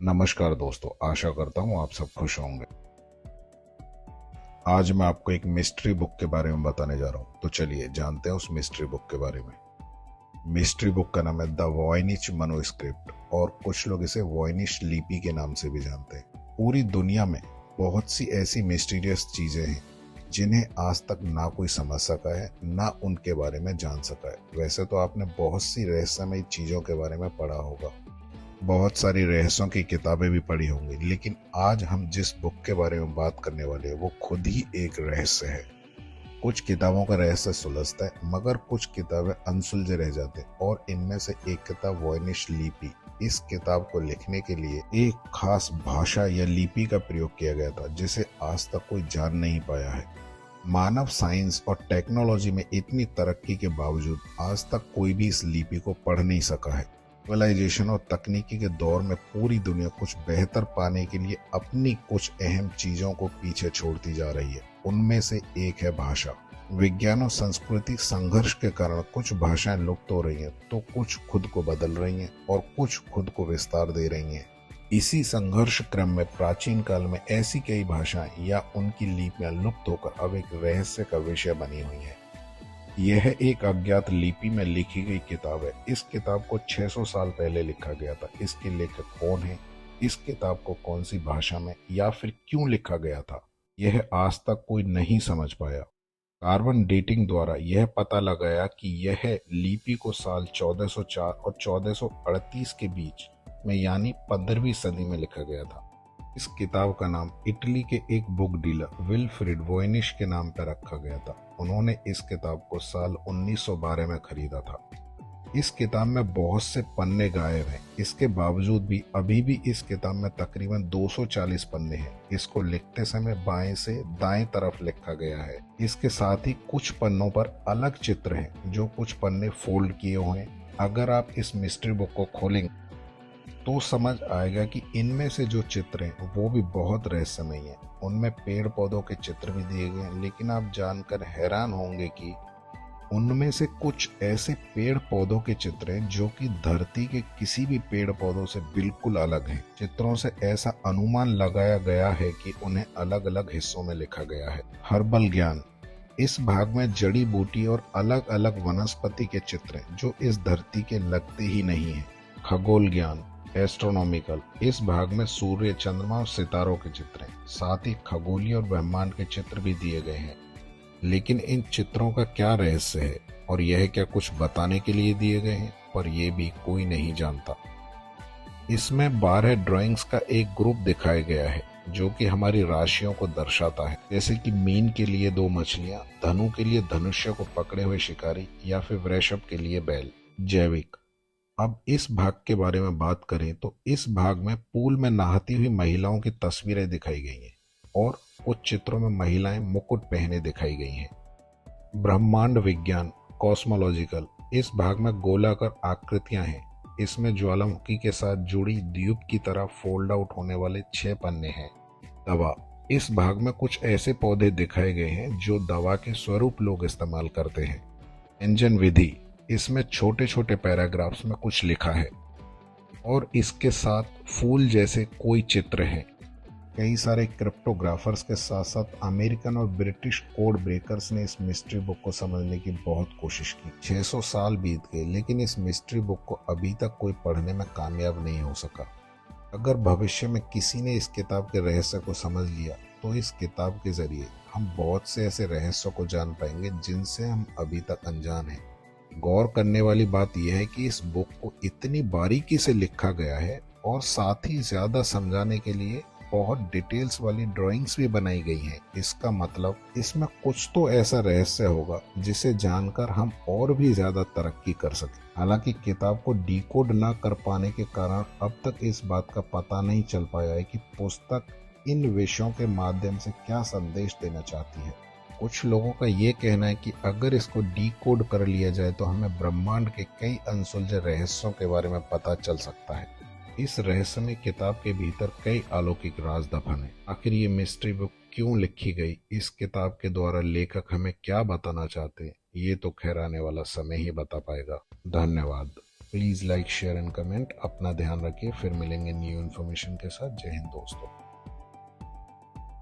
नमस्कार दोस्तों, आशा करता हूँ आप सब खुश होंगे। आज मैं आपको एक मिस्ट्री बुक के बारे में बताने जा रहा हूँ। तो चलिए जानते हैं उस मिस्ट्री बुक के बारे में। मिस्ट्री बुक का नाम है द वॉयनिच मनुस्क्रिप्ट और कुछ लोग इसे वॉयनिश लिपि के नाम से भी जानते हैं। पूरी दुनिया में बहुत सी ऐसी मिस्टीरियस चीजें हैं जिन्हें आज तक ना कोई समझ सका है, ना उनके बारे में जान सका है। वैसे तो आपने बहुत सी रहस्यमयी चीजों के बारे में पढ़ा होगा, बहुत सारी रहस्यों की किताबें भी पढ़ी होंगी, लेकिन आज हम जिस बुक के बारे में बात करने वाले हैं वो खुद ही एक रहस्य है। कुछ किताबों का रहस्य सुलझता है, मगर कुछ किताबें अनसुलझे रह जाते हैं। और इनमें से एक किताब वॉयनिश लिपि। इस किताब को लिखने के लिए एक खास भाषा या लिपि का प्रयोग किया गया था जिसे आज तक कोई जान नहीं पाया है। मानव साइंस और टेक्नोलॉजी में इतनी तरक्की के बावजूद आज तक कोई भी इस लिपि को पढ़ नहीं सका है। ग्लोबलाइजेशन और तकनीकी के दौर में पूरी दुनिया कुछ बेहतर पाने के लिए अपनी कुछ अहम चीजों को पीछे छोड़ती जा रही है। उनमें से एक है भाषा। विज्ञान और सांस्कृतिक संघर्ष के कारण कुछ भाषाएं लुप्त हो रही हैं, तो कुछ खुद को बदल रही हैं और कुछ खुद को विस्तार दे रही हैं। इसी संघर्ष क्रम में प्राचीन काल में ऐसी कई भाषाएं या उनकी लिपियां लुप्त होकर अब एक रहस्य का विषय बनी हुई हैं। यह एक अज्ञात लिपि में लिखी गई किताब है। इस किताब को 600 साल पहले लिखा गया था। इसके लेखक कौन है, इस किताब को कौन सी भाषा में या फिर क्यों लिखा गया था, यह आज तक कोई नहीं समझ पाया। कार्बन डेटिंग द्वारा यह पता लगाया कि यह लिपि को साल 1404 और 1438 के बीच में यानी 15वीं सदी में लिखा गया था। इस किताब का नाम इटली के एक बुक डीलर विल्फ्रेड वॉयनिश के नाम पर रखा गया था। उन्होंने इस किताब को साल 1912 में खरीदा था। इस किताब में बहुत से पन्ने गायब हैं। इसके बावजूद भी अभी भी इस किताब में तकरीबन 240 पन्ने हैं। इसको लिखते समय बाएं से दाएं तरफ लिखा गया है। इसके साथ ही कुछ पन्नों पर अलग चित्र हैं, जो कुछ पन्ने फोल्ड किए हुए हैं। अगर आप इस मिस्ट्री बुक को खोलेंगे तो समझ आएगा कि इनमें से जो चित्र हैं वो भी बहुत रहस्यमय हैं। उनमें पेड़ पौधों के चित्र भी दिए गए हैं, लेकिन आप जानकर हैरान होंगे कि उनमें से कुछ ऐसे पेड़ पौधों के चित्र हैं जो कि धरती के किसी भी पेड़ पौधों से बिल्कुल अलग हैं। चित्रों से ऐसा अनुमान लगाया गया है कि उन्हें अलग अलग हिस्सों में लिखा गया है। हर्बल ज्ञान, इस भाग में जड़ी बूटी और अलग अलग वनस्पति के चित्र हैं जो इस धरती के लगते ही नहीं है। खगोल ज्ञान, एस्ट्रोनॉमिकल, इस भाग में सूर्य, चंद्रमा और सितारों के चित्र हैं। साथ ही खगोलीय और ब्रह्मांड के चित्र भी दिए गए हैं। लेकिन इन चित्रों का क्या रहस्य है और यह क्या कुछ बताने के लिए दिए गए हैं, पर यह भी कोई नहीं जानता। इसमें 12 ड्राइंग्स का एक ग्रुप दिखाया गया है जो कि हमारी राशियों को दर्शाता है, जैसे कि मीन के लिए 2 मछलियां, धनु के लिए धनुष्य को पकड़े हुए शिकारी या फिर वृषभ के लिए बैल। जैविक, अब इस भाग के बारे में बात करें तो इस भाग में पूल में नहाती हुई महिलाओं की तस्वीरें दिखाई गई हैं और कुछ चित्रों में महिलाएं मुकुट पहने दिखाई गई हैं। ब्रह्मांड विज्ञान, कॉस्मोलॉजिकल, इस भाग में गोलाकार आकृतियां हैं। इसमें ज्वालामुखी के साथ जुड़ी द्वीप की तरह फोल्ड आउट होने वाले 6 पन्ने हैं। दवा, इस भाग में कुछ ऐसे पौधे दिखाए गए हैं जो दवा के स्वरूप लोग इस्तेमाल करते हैं। व्यंजन विधि, इसमें छोटे छोटे पैराग्राफ्स में कुछ लिखा है और इसके साथ फूल जैसे कोई चित्र हैं। कई सारे क्रिप्टोग्राफर्स के साथ साथ अमेरिकन और ब्रिटिश कोड ब्रेकर्स ने इस मिस्ट्री बुक को समझने की बहुत कोशिश की। 600 साल बीत गए, लेकिन इस मिस्ट्री बुक को अभी तक कोई पढ़ने में कामयाब नहीं हो सका। अगर भविष्य में किसी ने इस किताब के रहस्य को समझ लिया तो इस किताब के जरिए हम बहुत से ऐसे रहस्यों को जान पाएंगे जिनसे हम अभी तक अनजान हैं। गौर करने वाली बात यह है कि इस बुक को इतनी बारीकी से लिखा गया है और साथ ही ज्यादा समझाने के लिए बहुत डिटेल्स वाली ड्राइंग्स भी बनाई गई हैं। इसका मतलब इसमें कुछ तो ऐसा रहस्य होगा जिसे जानकर हम और भी ज्यादा तरक्की कर सकें। हालांकि किताब को डिकोड ना कर पाने के कारण अब तक इस बात का पता नहीं चल पाया है कि पुस्तक इन विषयों के माध्यम से क्या संदेश देना चाहती है। कुछ लोगों का ये कहना है कि अगर इसको डिकोड कर लिया जाए तो हमें ब्रह्मांड के कई अनसुलझे रहस्यों के बारे में पता चल सकता है। इस रहस्यमय किताब के भीतर कई अलौकिक राज दफन है। आखिर ये मिस्ट्री बुक क्यों लिखी गई, इस किताब के द्वारा लेखक हमें क्या बताना चाहते हैं, ये तो खैर आने वाला समय ही बता पाएगा। धन्यवाद। Please like share and comment. अपना ध्यान रखिए, फिर मिलेंगे न्यू इन्फॉर्मेशन के साथ। जय हिंद दोस्तों।